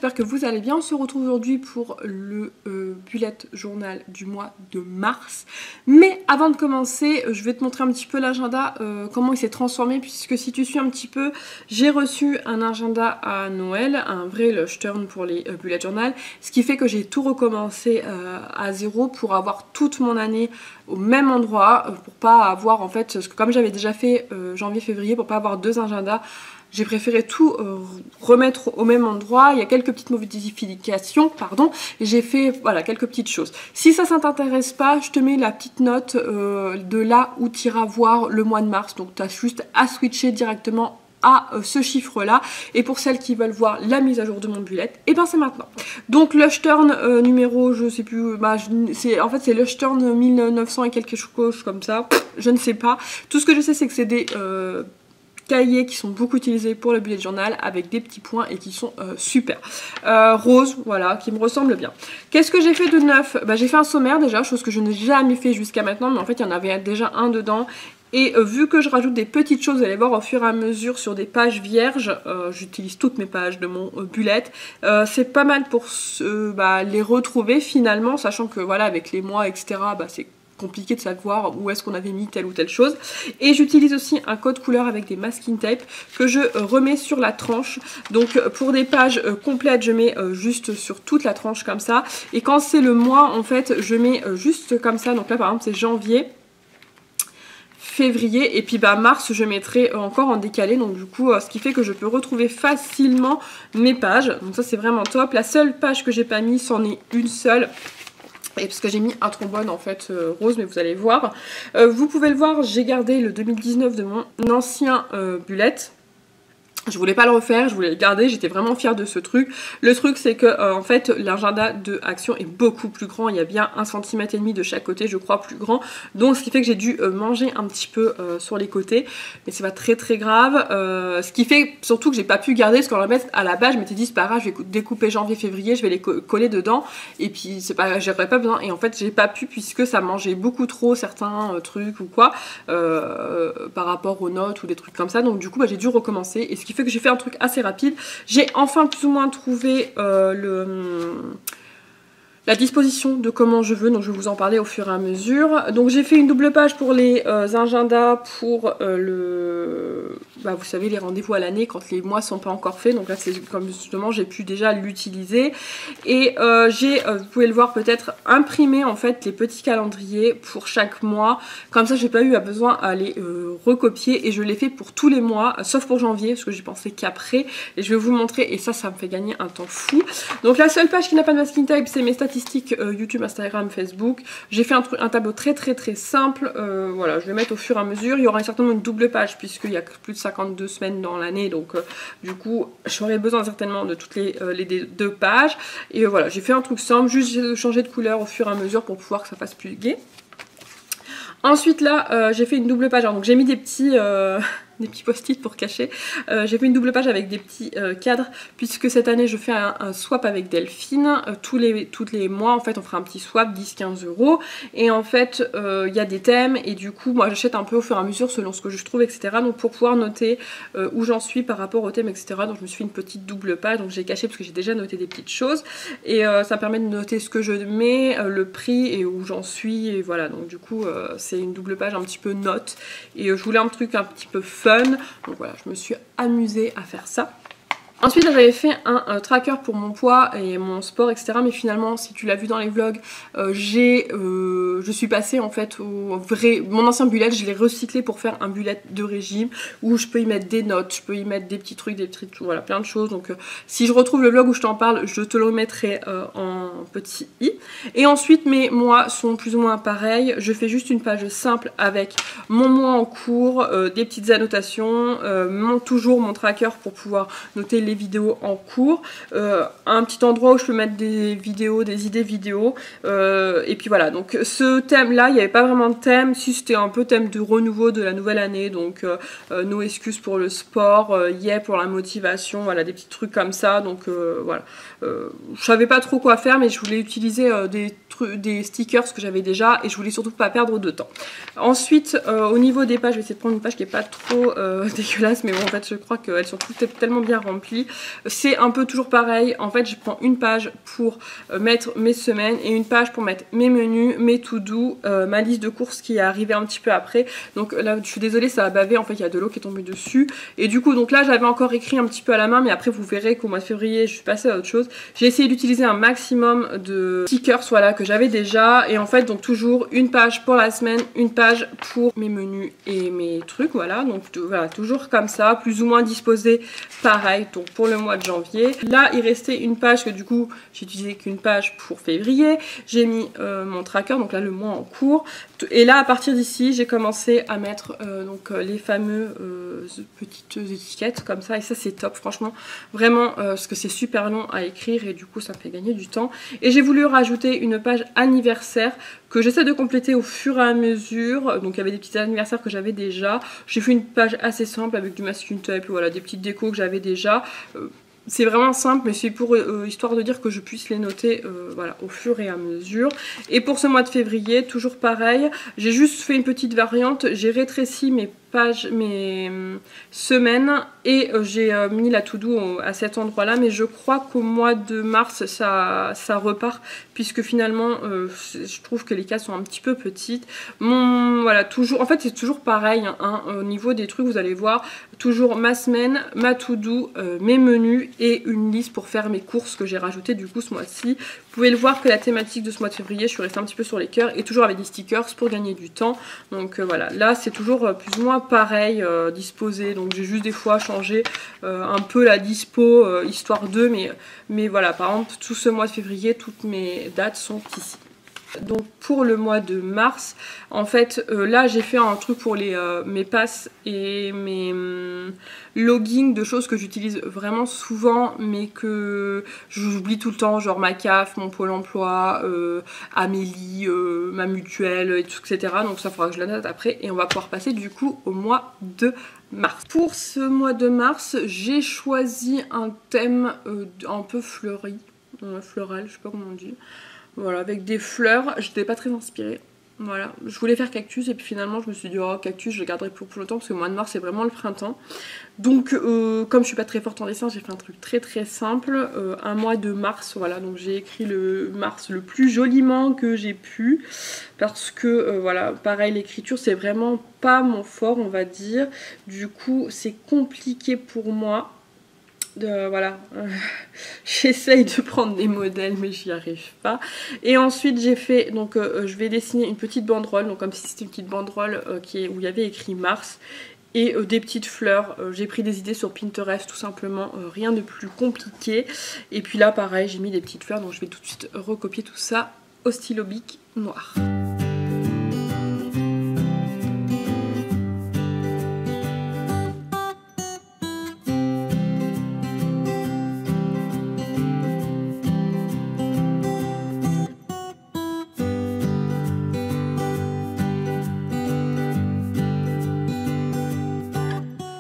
j'espère que vous allez bien. On se retrouve aujourd'hui pour le bullet journal du mois de mars. Mais avant de commencer, je vais te montrer un petit peu l'agenda, comment il s'est transformé, puisque si tu suis un petit peu, j'ai reçu un agenda à Noël, un vrai lush turn pour les bullet journal, ce qui fait que j'ai tout recommencé à zéro pour avoir toute mon année au même endroit, pour pas avoir en fait, parce que comme j'avais déjà fait janvier-février, pour pas avoir deux agendas, j'ai préféré tout remettre au même endroit. Il y a quelques petites modifications, pardon, et j'ai fait voilà quelques petites choses. Si ça t'intéresse pas, je te mets la petite note de là où tu iras voir le mois de mars. Donc tu as juste à switcher directement à ce chiffre là, et pour celles qui veulent voir la mise à jour de mon bullet, et ben c'est maintenant. Donc lush turn numéro, je sais plus, en fait c'est lush turn 1900 et quelque chose comme ça, je ne sais pas. Tout ce que je sais c'est que c'est des cahiers qui sont beaucoup utilisés pour le bullet journal avec des petits points et qui sont super. Rose, voilà, qui me ressemble bien. Qu'est-ce que j'ai fait de neuf? J'ai fait un sommaire déjà, chose que je n'ai jamais fait jusqu'à maintenant, mais en fait il y en avait déjà un dedans. Et vu que je rajoute des petites choses, vous allez voir au fur et à mesure sur des pages vierges, j'utilise toutes mes pages de mon bullet, c'est pas mal pour les retrouver finalement, sachant que voilà avec les mois etc, c'est compliqué de savoir où est-ce qu'on avait mis telle ou telle chose. Et j'utilise aussi un code couleur avec des masking tape que je remets sur la tranche. Donc pour des pages complètes, je mets juste sur toute la tranche comme ça. Et quand c'est le mois, en fait, je mets juste comme ça. Donc là, par exemple, c'est janvier, février, et puis mars je mettrai encore en décalé, donc du coup ce qui fait que je peux retrouver facilement mes pages. Donc ça c'est vraiment top. La seule page que j'ai pas mis, c'en est une seule. Et parce que j'ai mis un trombone en fait rose, mais vous allez voir. Vous pouvez le voir, j'ai gardé le 2019 de mon ancien bullet. Je voulais pas le refaire, je voulais le garder, j'étais vraiment fière de ce truc. Le truc c'est que en fait l'agenda de Action est beaucoup plus grand, il y a bien 1,5 cm de chaque côté, je crois, plus grand. Donc ce qui fait que j'ai dû manger un petit peu sur les côtés, mais c'est pas très très grave. Ce qui fait surtout que j'ai pas pu garder, parce qu'en fait à la base je m'étais dit c'est pas grave, je vais découper janvier-février, je vais les coller dedans, et puis c'est pas, j'aurais pas besoin, et en fait j'ai pas pu puisque ça mangeait beaucoup trop certains trucs ou quoi, par rapport aux notes ou des trucs comme ça. Donc du coup j'ai dû recommencer, et ce qui fait que j'ai fait un truc assez rapide. J'ai enfin plus ou moins trouvé la disposition de comment je veux, donc je vais vous en parler au fur et à mesure. Donc j'ai fait une double page pour les agendas pour vous savez, les rendez-vous à l'année quand les mois sont pas encore faits. Donc là c'est comme justement j'ai pu déjà l'utiliser. Et vous pouvez le voir peut-être, imprimé en fait les petits calendriers pour chaque mois. Comme ça j'ai pas eu besoin à les recopier, et je l'ai fait pour tous les mois, sauf pour janvier parce que j'ai pensé qu'après. Et je vais vous montrer, et ça me fait gagner un temps fou. Donc la seule page qui n'a pas de masking tape, c'est mes statistiques YouTube, Instagram, Facebook. J'ai fait un tableau très très très simple. Voilà, je vais mettre au fur et à mesure. Il y aura certainement une double page puisqu'il y a plus de 52 semaines dans l'année, donc du coup j'aurai besoin certainement de toutes les deux pages. Et voilà, j'ai fait un truc simple, juste changer de couleur au fur et à mesure pour pouvoir que ça fasse plus gai. Ensuite là j'ai fait une double page, alors, donc j'ai mis des petits post-it pour cacher. J'ai fait une double page avec des petits cadres, puisque cette année je fais un swap avec Delphine. Tous les mois en fait on fera un petit swap 10-15 €, et en fait il y a des thèmes, et du coup moi j'achète un peu au fur et à mesure selon ce que je trouve, etc. Donc pour pouvoir noter où j'en suis par rapport au thème, etc. Donc je me suis fait une petite double page, donc j'ai caché parce que j'ai déjà noté des petites choses, et ça permet de noter ce que je mets, le prix et où j'en suis, et voilà. Donc du coup c'est une double page un petit peu note, et je voulais un truc un petit peu fun. Donc voilà, je me suis amusée à faire ça. Ensuite, j'avais fait un tracker pour mon poids et mon sport, etc. Mais finalement, si tu l'as vu dans les vlogs, je suis passée en fait au vrai... Mon ancien bullet, je l'ai recyclé pour faire un bullet de régime où je peux y mettre des notes, je peux y mettre des petits trucs, voilà, plein de choses. Donc si je retrouve le vlog où je t'en parle, je te le remettrai en petit i. Et ensuite, mes mois sont plus ou moins pareils. Je fais juste une page simple avec mon mois en cours, des petites annotations, toujours mon tracker pour pouvoir noter les vidéos en cours, un petit endroit où je peux mettre des vidéos, des idées vidéos, et puis voilà. Donc ce thème là, il n'y avait pas vraiment de thème, si c'était un peu thème de renouveau de la nouvelle année, donc no excuses pour le sport, yeah pour la motivation, voilà, des petits trucs comme ça. Donc voilà, je savais pas trop quoi faire, mais je voulais utiliser des stickers que j'avais déjà, et je voulais surtout pas perdre de temps. Ensuite au niveau des pages, je vais essayer de prendre une page qui est pas trop dégueulasse, mais bon en fait je crois qu'elles sont toutes tellement bien remplies. aussi. C'est un peu toujours pareil, en fait je prends une page pour mettre mes semaines et une page pour mettre mes menus, mes to-do, ma liste de courses qui est arrivée un petit peu après. Donc là je suis désolée, ça a bavé, en fait il y a de l'eau qui est tombée dessus. Et du coup donc là j'avais encore écrit un petit peu à la main, mais après vous verrez qu'au mois de février je suis passée à autre chose. J'ai essayé d'utiliser un maximum de stickers voilà, que j'avais déjà, et en fait donc toujours une page pour la semaine, une page pour mes menus et mes trucs, voilà. Donc voilà, toujours comme ça, plus ou moins disposé pareil donc pour le mois de janvier. Là il restait une page que du coup j'ai utilisé qu'une page pour février. J'ai mis mon tracker, donc là le mois en cours, et là à partir d'ici j'ai commencé à mettre donc les fameuses petites étiquettes comme ça, et ça c'est top franchement, vraiment parce que c'est super long à écrire et du coup ça me fait gagner du temps. Et j'ai voulu rajouter une page anniversaire que j'essaie de compléter au fur et à mesure. Donc il y avait des petits anniversaires que j'avais déjà. J'ai fait une page assez simple avec du masking tape, voilà, des petites décos que j'avais déjà. C'est vraiment simple, mais c'est pour histoire de dire que je puisse les noter voilà, au fur et à mesure. Et pour ce mois de février, toujours pareil, j'ai juste fait une petite variante. J'ai rétréci mes pages, mes semaines, et j'ai mis la to-do à cet endroit là, mais je crois qu'au mois de mars ça repart, puisque finalement je trouve que les cases sont un petit peu petites. Voilà, toujours, en fait c'est toujours pareil hein, au niveau des trucs, vous allez voir, toujours ma semaine, ma to-do, mes menus et une liste pour faire mes courses que j'ai rajoutées du coup ce mois-ci. Vous pouvez le voir que la thématique de ce mois de février, je suis restée un petit peu sur les cœurs et toujours avec des stickers pour gagner du temps. Donc voilà, là c'est toujours plus ou moins pareil disposé, donc j'ai juste des fois changé un peu la dispo histoire de, mais voilà, par exemple tout ce mois de février, toutes mes dates sont ici. Donc pour le mois de mars, en fait là j'ai fait un truc pour mes passes et mes logins de choses que j'utilise vraiment souvent mais que j'oublie tout le temps, genre ma CAF, mon Pôle emploi, Amélie, ma mutuelle, etc. Donc ça faudra que je la note après, et on va pouvoir passer du coup au mois de mars. Pour ce mois de mars, j'ai choisi un thème un peu fleuri, floral, je sais pas comment on dit. Voilà, avec des fleurs, j'étais pas très inspirée. Voilà, je voulais faire cactus et puis finalement je me suis dit oh cactus je le garderai pour plus longtemps parce que le mois de mars c'est vraiment le printemps. Donc comme je suis pas très forte en dessin, j'ai fait un truc très très simple, un mois de mars, voilà, donc j'ai écrit le mars le plus joliment que j'ai pu, parce que voilà, pareil l'écriture c'est vraiment pas mon fort on va dire, du coup c'est compliqué pour moi. Voilà, j'essaye de prendre des modèles mais j'y arrive pas. Et ensuite j'ai fait, donc je vais dessiner une petite banderole, donc comme si c'était une petite banderole où il y avait écrit mars, et des petites fleurs. J'ai pris des idées sur Pinterest tout simplement, rien de plus compliqué. Et puis là pareil j'ai mis des petites fleurs, donc je vais tout de suite recopier tout ça au stylo bic noir.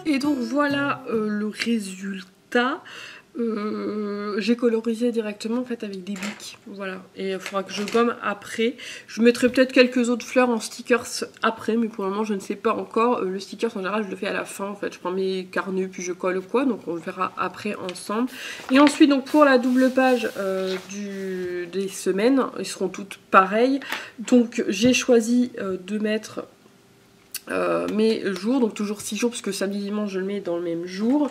Et donc voilà le résultat. J'ai colorisé directement en fait avec des bics, voilà, et il faudra que je gomme après. Je mettrai peut-être quelques autres fleurs en stickers après, mais pour le moment je ne sais pas encore. Le stickers en général je le fais à la fin en fait, je prends mes carnets puis je colle quoi, donc on le verra après ensemble. Et ensuite donc pour la double page des semaines, ils seront toutes pareilles, donc j'ai choisi de mettre mes jours, donc toujours 6 jours parce que samedi dimanche je le mets dans le même jour,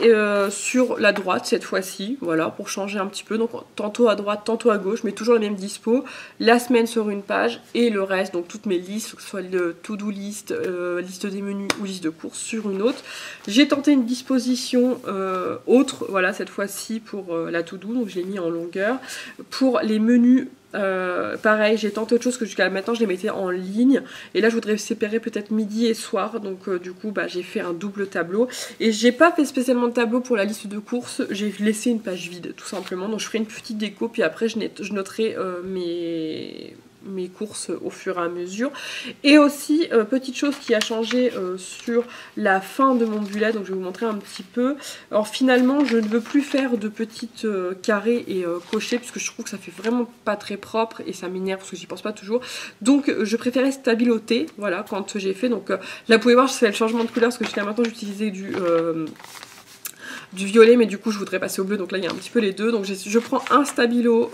et sur la droite cette fois-ci, voilà, pour changer un petit peu, donc tantôt à droite tantôt à gauche mais toujours la même dispo, la semaine sur une page et le reste, donc toutes mes listes, que ce soit le to-do list, liste des menus ou liste de courses sur une autre. J'ai tenté une disposition autre, voilà, cette fois-ci pour la to-do, donc je l'ai mis en longueur. Pour les menus pareil, j'ai tenté autre chose que jusqu'à maintenant je les mettais en ligne, et là je voudrais séparer peut-être midi et soir, donc du coup bah, j'ai fait un double tableau, et j'ai pas fait spécialement de tableau pour la liste de courses, j'ai laissé une page vide tout simplement, donc je ferai une petite déco puis après je noterai mes courses au fur et à mesure. Et aussi petite chose qui a changé sur la fin de mon bullet, donc je vais vous montrer un petit peu. Alors finalement je ne veux plus faire de petites carrés et cochers puisque je trouve que ça fait vraiment pas très propre et ça m'énerve parce que j'y pense pas toujours, donc je préférais stabiloter, voilà, quand j'ai fait, donc là vous pouvez voir je fais le changement de couleur parce que jusqu'à maintenant j'utilisais du du violet, mais du coup je voudrais passer au bleu, donc là il y a un petit peu les deux. Donc je prends un stabilo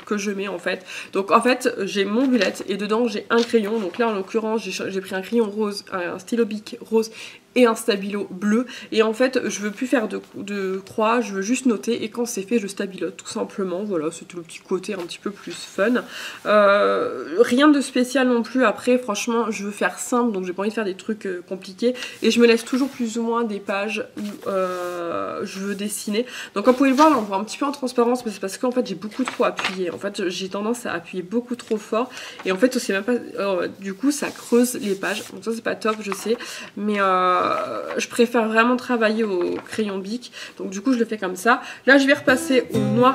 que je mets en fait. Donc en fait j'ai mon bullet et dedans j'ai un crayon. Donc là en l'occurrence j'ai pris un crayon rose, un stylo bic rose et un stabilo bleu, et en fait je veux plus faire de croix, je veux juste noter, et quand c'est fait je stabilote tout simplement. Voilà, c'était le petit côté un petit peu plus fun, rien de spécial non plus. Après franchement je veux faire simple, donc j'ai pas envie de faire des trucs compliqués, et je me laisse toujours plus ou moins des pages où je veux dessiner. Donc comme vous pouvez le voir là, on voit un petit peu en transparence, mais c'est parce qu'en fait j'ai beaucoup trop appuyé. En fait j'ai tendance à appuyer beaucoup trop fort, et en fait on sait même pas, du coup ça creuse les pages, donc ça c'est pas top, je sais, mais je préfère vraiment travailler au crayon bic, donc du coup je le fais comme ça. Là je vais repasser au noir.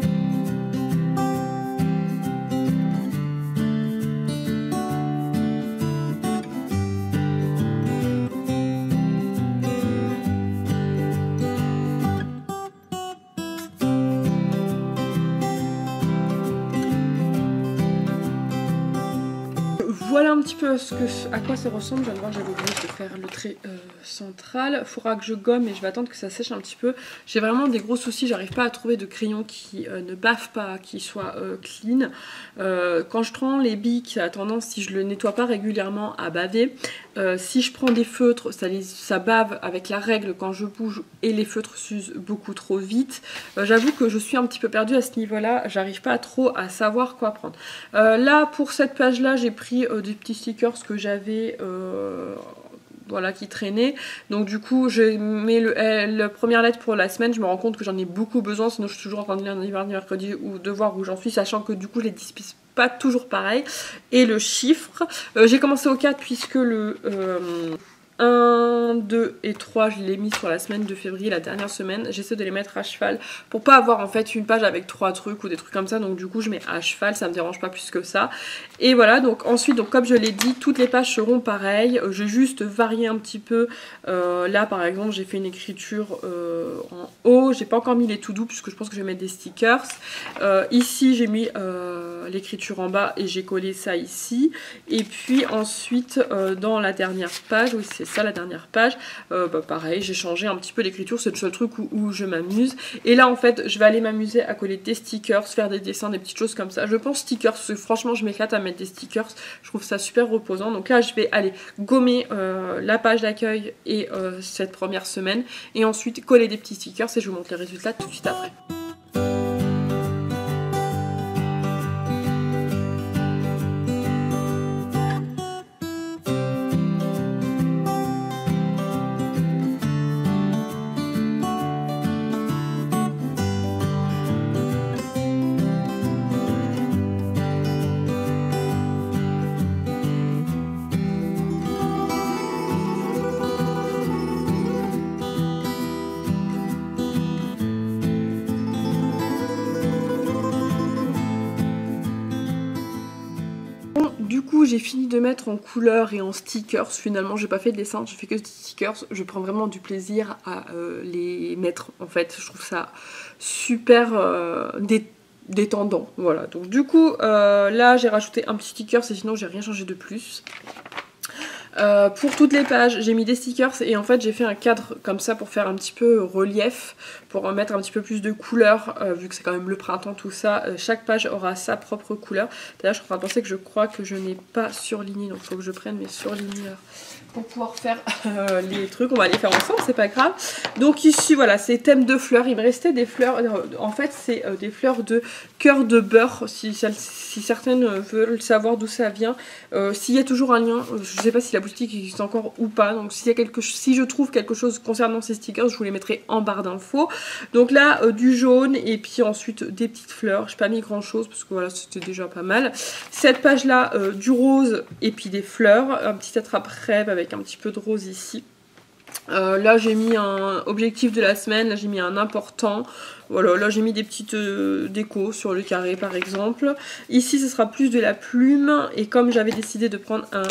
Voilà un petit peu à quoi ça ressemble. Je viens de voir, j'avais oublié de faire le trait central. Il faudra que je gomme, et je vais attendre que ça sèche un petit peu. J'ai vraiment des gros soucis, j'arrive pas à trouver de crayon qui ne bave pas, qui soit clean. Quand je prends les bics, ça a tendance, si je le nettoie pas régulièrement, à baver. Si je prends des feutres, ça bave avec la règle quand je bouge, et les feutres s'usent beaucoup trop vite. J'avoue que je suis un petit peu perdue à ce niveau-là, j'arrive pas trop à savoir quoi prendre. Là, pour cette page-là, j'ai pris des petits stickers que j'avais voilà, qui traînaient. Donc du coup je mets la première lettre pour la semaine. Je me rends compte que j'en ai beaucoup besoin, sinon je suis toujours en train de lire lundi, mardi, mercredi, ou de voir où j'en suis, sachant que du coup je les dispose pas toujours pareil. Et le chiffre, j'ai commencé au 4 puisque le 1, 2 et 3 je l'ai mis sur la semaine de février, la dernière semaine. J'essaie de les mettre à cheval pour pas avoir en fait une page avec 3 trucs ou des trucs comme ça, donc du coup je mets à cheval, ça me dérange pas plus que ça. Et voilà, donc ensuite, donc comme je l'ai dit, toutes les pages seront pareilles. J'ai juste varié un petit peu. Là par exemple j'ai fait une écriture en haut, j'ai pas encore mis les tout doux puisque je pense que je vais mettre des stickers. Ici j'ai mis l'écriture en bas et j'ai collé ça ici. Et puis ensuite dans la dernière page, oui c'est ça la dernière page, pareil j'ai changé un petit peu l'écriture, c'est le seul truc où je m'amuse. Et là en fait je vais aller m'amuser à coller des stickers, faire des dessins, des petites choses comme ça. Je pense stickers, parce que franchement je m'éclate à mettre des stickers, je trouve ça super reposant. Donc là je vais aller gommer la page d'accueil et cette première semaine, et ensuite coller des petits stickers, et je vous montre les résultats tout de suite après. Du coup j'ai fini de mettre en couleur et en stickers. Finalement j'ai pas fait de dessin, j'ai fait que des stickers. Je prends vraiment du plaisir à les mettre en fait. Je trouve ça super détendant. Voilà, donc du coup là j'ai rajouté un petit sticker, et sinon j'ai rien changé de plus. Pour toutes les pages j'ai mis des stickers, et en fait j'ai fait un cadre comme ça pour faire un petit peu relief, pour mettre un petit peu plus de couleur, vu que c'est quand même le printemps tout ça. Chaque page aura sa propre couleur. D'ailleurs je suis en train de penser que je crois que je n'ai pas surligné, donc il faut que je prenne mes surligneurs pour pouvoir faire les trucs. On va les faire ensemble, c'est pas grave. Donc ici voilà, c'est thème de fleurs. Il me restait des fleurs, en fait c'est des fleurs de cœur de beurre, si certaines veulent savoir d'où ça vient. S'il y a toujours un lien, je sais pas si la boutique existe encore ou pas, donc si je trouve quelque chose concernant ces stickers, je vous les mettrai en barre d'infos. Donc là du jaune, et puis ensuite des petites fleurs. J'ai pas mis grand chose parce que voilà, c'était déjà pas mal. Cette page là du rose, et puis des fleurs, un petit attrape-rêve avec un petit peu de rose ici. Là j'ai mis un objectif de la semaine, là j'ai mis un important. Voilà, là j'ai mis des petites décos sur le carré par exemple. Ici ce sera plus de la plume, et comme j'avais décidé de prendre un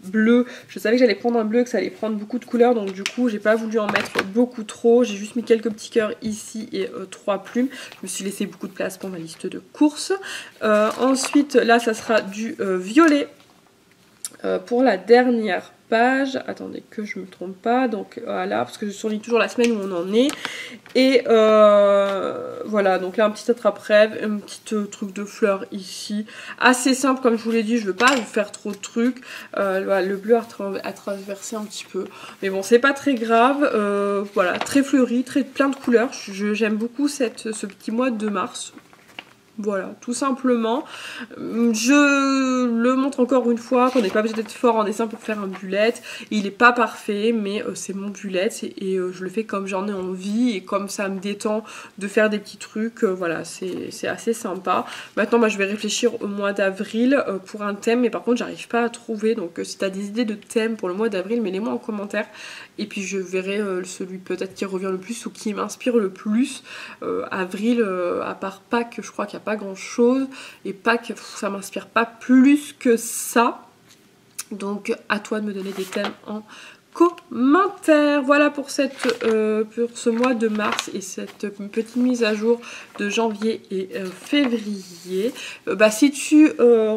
bleu, je savais que j'allais prendre un bleu et que ça allait prendre beaucoup de couleurs, donc du coup j'ai pas voulu en mettre beaucoup trop. J'ai juste mis quelques petits cœurs ici et 3 plumes. Je me suis laissé beaucoup de place pour ma liste de courses. Ensuite là ça sera du violet pour la dernière page. Attendez que je me trompe pas. Donc voilà, parce que je surligne toujours la semaine où on en est. Et voilà, donc là un petit attrape-rêve, un petit truc de fleurs ici. Assez simple comme je vous l'ai dit, je veux pas vous faire trop de trucs. Voilà, le bleu a traversé un petit peu. Mais bon, c'est pas très grave. Voilà, très fleuri, plein de couleurs. J'aime beaucoup ce petit mois de mars. Voilà, tout simplement. Je le montre encore une fois qu'on n'est pas besoin d'être fort en dessin pour faire un bullet. Il n'est pas parfait, mais c'est mon bullet et je le fais comme j'en ai envie et comme ça me détend de faire des petits trucs. Voilà, c'est assez sympa. Maintenant, je vais réfléchir au mois d'avril pour un thème, mais par contre, j'arrive pas à trouver. Donc, si tu as des idées de thèmes pour le mois d'avril, mets-les-moi en commentaire. Et puis, je verrai celui peut-être qui revient le plus ou qui m'inspire le plus. Avril, à part Pâques, je crois qu'il n'y a pas grand chose, et Pâques ça m'inspire pas plus que ça, donc à toi de me donner des thèmes en commentaire. Voilà pour ce mois de mars et cette petite mise à jour de janvier et février. Si tu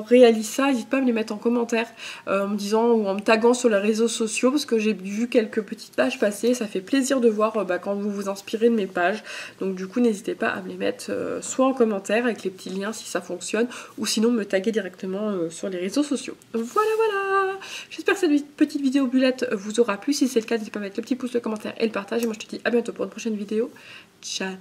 réalises ça, n'hésite pas à me les mettre en commentaire en me disant ou en me taguant sur les réseaux sociaux, parce que j'ai vu quelques petites pages passer. Ça fait plaisir de voir quand vous vous inspirez de mes pages. Donc du coup, n'hésitez pas à me les mettre soit en commentaire avec les petits liens si ça fonctionne, ou sinon me taguer directement sur les réseaux sociaux. Voilà. J'espère que cette petite vidéo bullette vous aura plu. Si c'est le cas, n'hésitez pas à mettre le petit pouce, le commentaire et le partage. Et moi je te dis à bientôt pour une prochaine vidéo. Ciao.